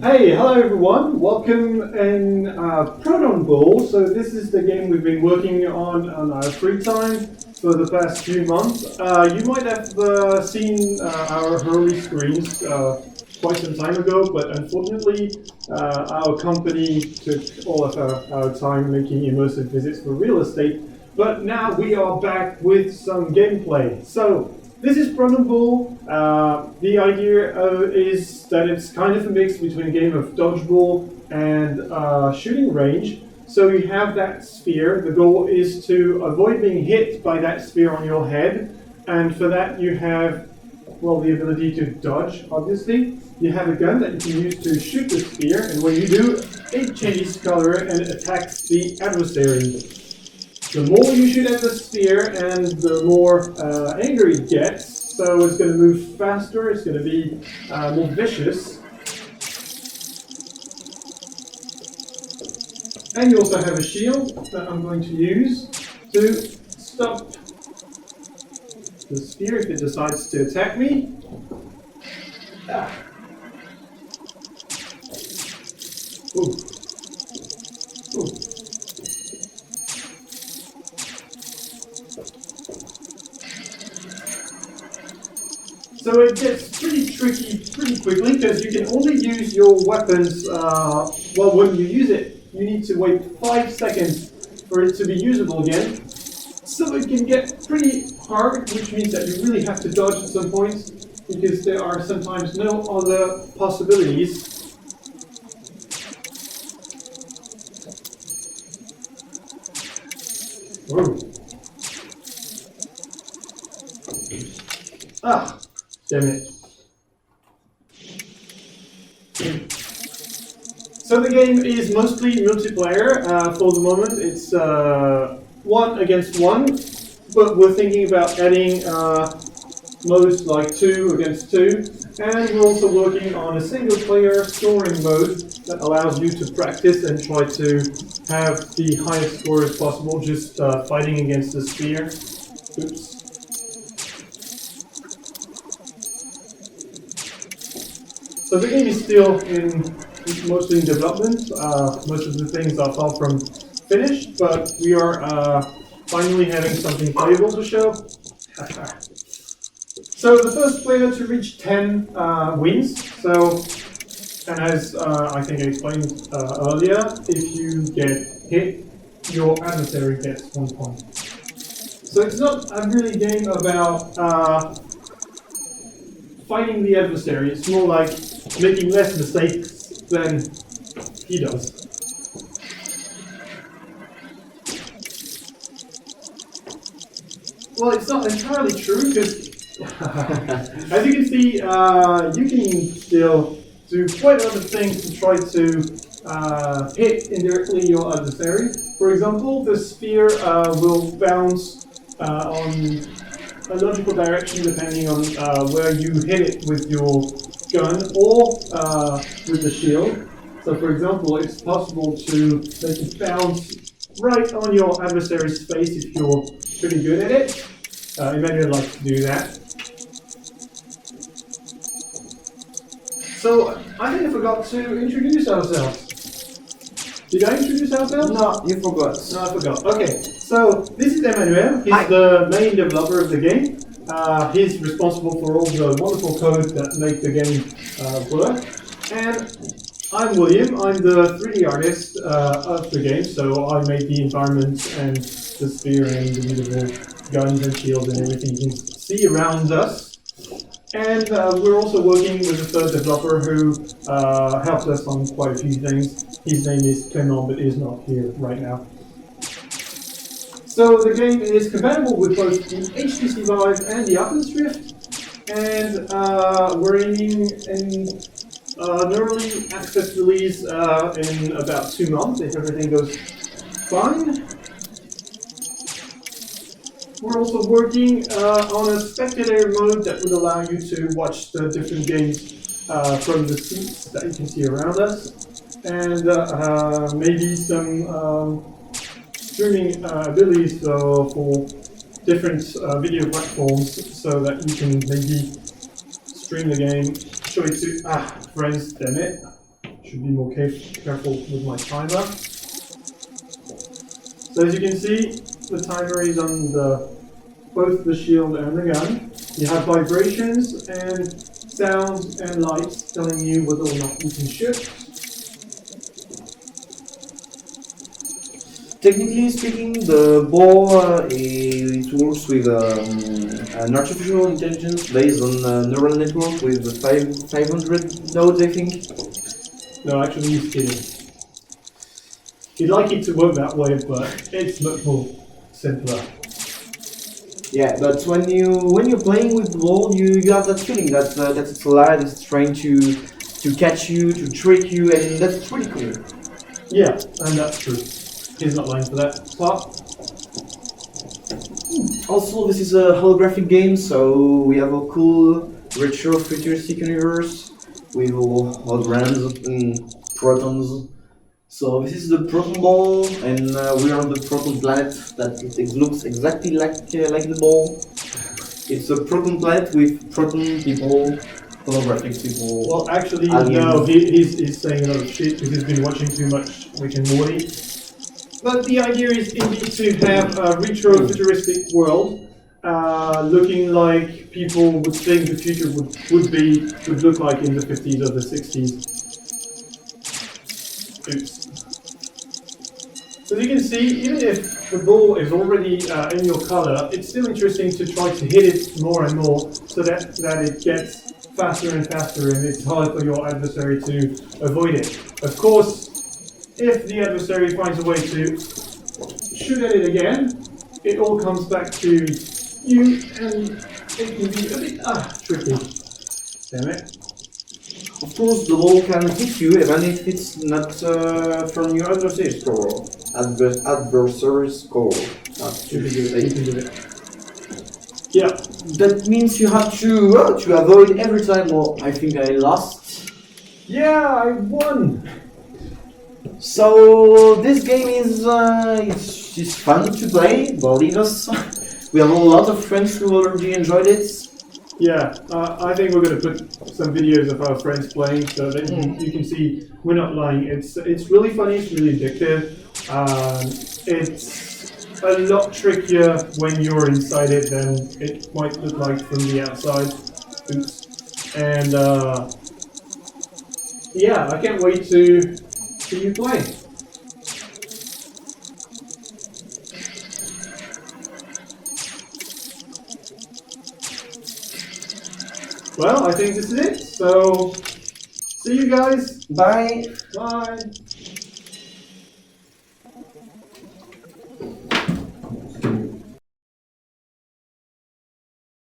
Hey, hello everyone. Welcome in Proton Ball. So this is the game we've been working on our free time for the past few months. You might have seen our early screens quite some time ago, but unfortunately our company took all of our time making immersive visits for real estate. But now we are back with some gameplay. So this is Proton Ball. The idea is that it's kind of a mix between a game of dodgeball and shooting range. So you have that sphere. The goal is to avoid being hit by that sphere on your head. And for that you have, well, the ability to dodge, obviously. You have a gun that you can use to shoot the sphere. And when you do, it changes color and attacks the adversary. The more you shoot at the sphere and the more angry it gets, so it's going to move faster, it's going to be more vicious. And you also have a shield that I'm going to use to stop the sphere if it decides to attack me. Ooh. Ooh. So it gets pretty tricky pretty quickly because you can only use your weapons, well, when you use it, you need to wait 5 seconds for it to be usable again. So it can get pretty hard, which means that you really have to dodge at some points because there are sometimes no other possibilities. Whoa. Ah! Damn it. So the game is mostly multiplayer for the moment. It's 1 against 1, but we're thinking about adding modes like 2 against 2, and we're also working on a single player scoring mode that allows you to practice and try to have the highest score as possible, just fighting against the sphere. Oops. So the game is still mostly in development. Most of the things are far from finished, but we are finally having something playable to show. So the first player to reach 10 wins. So, and as I think I explained earlier, if you get hit, your adversary gets 1 point. So it's not a really game about fighting the adversary. It's more like making less mistakes than he does. Well, it's not entirely true because, as you can see, you can still do quite a lot of things to try to hit indirectly your adversary. For example, the sphere will bounce on a logical direction depending on where you hit it with your gun or with the shield. So for example, it's possible to make it bounce right on your adversary's face if you're pretty good at it. Emmanuel likes to do that. So I think I forgot to introduce ourselves. Did I introduce ourselves? No, you forgot. No, I forgot. Okay, so this is Emmanuel. He's the main developer of the game. He's responsible for all the wonderful code that make the game work. And I'm William. I'm the 3D artist of the game, so I made the environment and the sphere and the beautiful guns and shields and everything you can see around us. And we're also working with a third developer who helped us on quite a few things. His name is Clement, but is not here right now. So the game is compatible with both the HTC Vive and the Oculus Rift, and we're aiming in an early access release in about 2 months if everything goes fine. we're also working on a spectator mode that would allow you to watch the different games from the seats that you can see around us, and maybe some streaming abilities for different video platforms, so that you can maybe stream the game, show it to friends. Damn it! Should be more careful with my timer. So as you can see, the timer is on both the shield and the gun. You have vibrations and sounds and lights telling you whether or not you can shoot. Technically speaking, the ball it works with an artificial intelligence based on a neural network with 500 nodes, I think. No, actually, he's kidding. He'd like it to work that way, but it's much more simpler. Yeah, but when you're playing with the ball, you have that feeling that it's alive, it's trying to catch you, to trick you, and that's pretty cool. Yeah, and that's true. He's not lying for that part. Also, this is a holographic game, so we have a cool retro futuristic universe with holograms and protons. So this is the Proton Ball, and we are on the Proton planet that it looks exactly like the ball. It's a Proton planet with Proton people, holographic people. Well, actually, aliens. no, he's saying a lot of shit because he's been watching too much Rick and Morty. But the idea is indeed to have a retro-futuristic world, looking like people would think the future would look like in the 50s or the 60s. Oops. So you can see, even if the ball is already in your color, it's still interesting to try to hit it more and more so that it gets faster and faster, and it's hard for your adversary to avoid it. Of course, if the adversary finds a way to shoot at it again, it all comes back to you, and it can be a bit tricky. Damn it. Of course, the ball can hit you even if it's not from your adversary score. Adversary score. You can do it. You can do it. Yeah. That means you have to avoid every time. Well, I think I lost. Yeah, I won. So this game is it's fun to play. Believe us, we have a lot of friends who already enjoyed it. Yeah, I think we're going to put some videos of our friends playing so that you can see we're not lying. It's really funny, it's really addictive. It's a lot trickier when you're inside it than it might look like from the outside. Oops. And yeah, I can't wait to see you play. Well, I think this is it. So, see you guys. Bye. Bye.